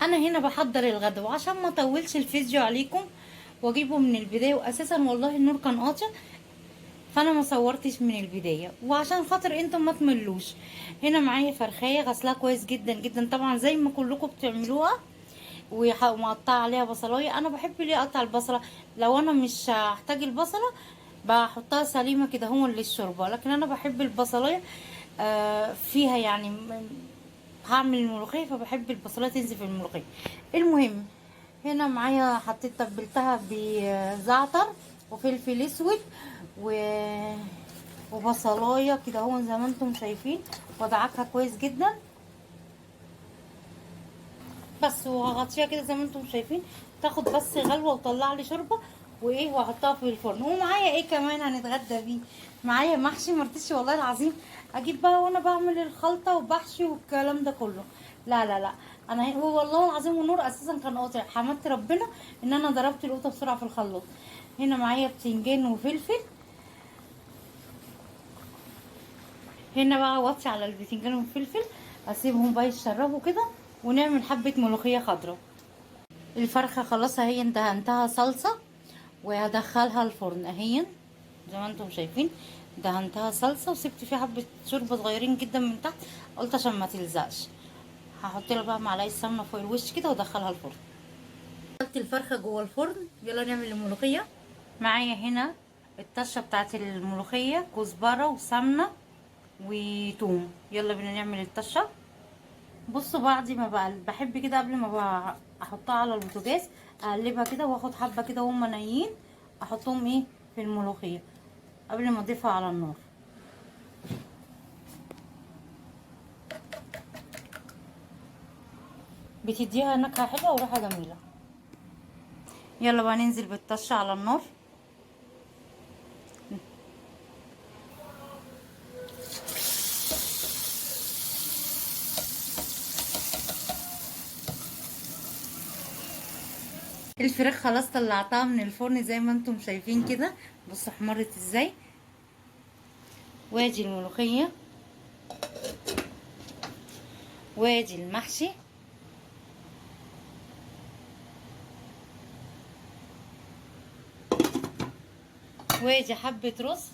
انا هنا بحضر الغدا، وعشان ما اطولش الفيديو عليكم واجيبه من البدايه، واساسا والله النور كان قاطع فانا ما صورتش من البدايه، وعشان خاطر انتم ما تملوش. هنا معايا فرخايه غسلها كويس جدا جدا طبعا زي ما كلكم بتعملوها، ومقطعه عليها بصلايه. انا بحب ليه اقطع البصله، لو انا مش هحتاج البصله بحطها سليمه كده هون للشوربه، لكن انا بحب البصلايه فيها يعني هعمل الملوخيه، فبحب البصلايه تنزل في الملوخيه. المهم هنا معايا حطيت تبلتها بزعتر وفلفل اسود وبصلايه كده هو زي ما انتم شايفين، وادعكها كويس جدا بس، وهغطيها كده زي ما انتم شايفين تاخد بس غلوه وطلع لي شوربه وايه، واحطها في الفرن. ومعايا ايه كمان هنتغدى بيه؟ معايا محشي. مرضتش والله العظيم اجيب بقى وانا بعمل الخلطه وبحشي والكلام ده كله، لا لا لا. انا هو والله العظيم والنور اساسا كان قاطع، حمدت ربنا ان انا ضربت القوطه بسرعه في الخلاط. هنا معايا بتنجان وفلفل. هنا بقى وطي على البتنجان والفلفل، اسيبهم بقى يتشربوا كده ونعمل حبه ملوخيه خضراء. الفرخه خلاص اهي دهنتها صلصه وهدخلها الفرن اهي زي ما انتم شايفين. دهنتها صلصه وسبت فيها حبه شوربه صغيرين جدا من تحت، قلت عشان ما تلزقش. هحط لها بقى معلقه سمنه فوق الوش كده وادخلها الفرن. حطيت الفرخه جوه الفرن، يلا نعمل الملوخيه. معايا هنا الطشه بتاعت الملوخيه، كزبره وسمنه وتوم. يلا بينا نعمل الطشه. بصوا بعد ما بقى بحب كده قبل ما بقى احطها على البوتاجاز اقلبها كده، واخد حبه كده وهم نيين احطهم ايه في الملوخيه قبل ما اضيفها على النار. بتديها نكهه حلوه وريحه جميله. يلا بقى ننزل بالطشه على النار. الفراخ خلاص طلعتها من الفرن زي ما انتم شايفين كده، بصوا احمرت ازاي. وادي الملوخيه وادي المحشي. وادي حبه رز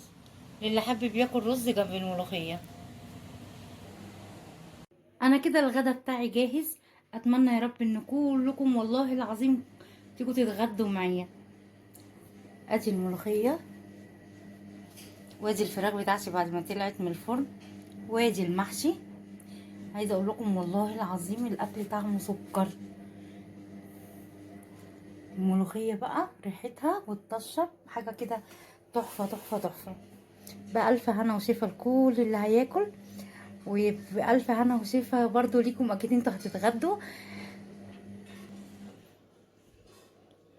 للي حابب ياكل رز جنب الملوخيه. انا كده الغدا بتاعي جاهز. اتمنى يا رب ان كلكم والله العظيم تيجوا تتغدوا معايا. ادي الملوخيه، وادي الفراخ بتاعتي بعد ما طلعت من الفرن، وادي المحشي. عايزه اقول لكم والله العظيم الاكل طعمه سكر. الملوخيه بقى ريحتها والطشه حاجه كده تحفه تحفه تحفه. بألف هنا وشفا لكل اللي هياكل، وبألف هنا وشفا برضو ليكم اكيد انتوا هتتغدوا.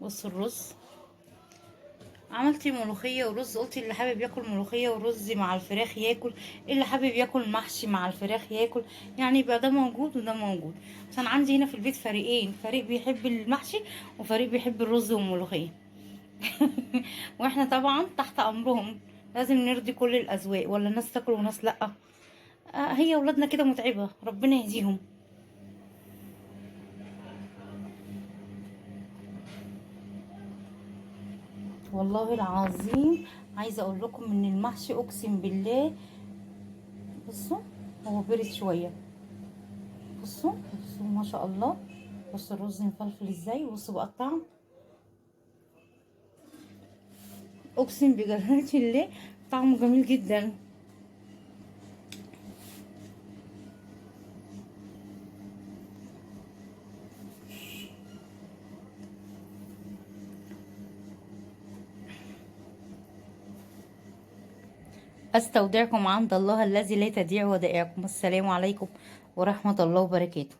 بصوا الرز، عملتي ملوخيه ورز، قلتي اللي حابب ياكل ملوخيه ورز مع الفراخ ياكل، اللي حابب ياكل محشي مع الفراخ ياكل، يعني يبقى ده موجود وده موجود. عشان عندي هنا في البيت فريقين، فريق بيحب المحشي وفريق بيحب الرز والملوخيه. واحنا طبعا تحت امرهم، لازم نرضي كل الاذواق، ولا ناس تاكل وناس لا. هي اولادنا كده متعبه، ربنا يهديهم. والله العظيم عايزه اقول لكم ان المحشي اقسم بالله. بصوا هو برد شويه، بصوا بصوا ما شاء الله. بصوا الرز مفلفل ازاي، بصوا بقى الطعم، اقسم بجلالة الله طعمه جميل جدا. استودعكم عند الله الذي لا تضيع ودائعكم. السلام عليكم ورحمة الله وبركاته.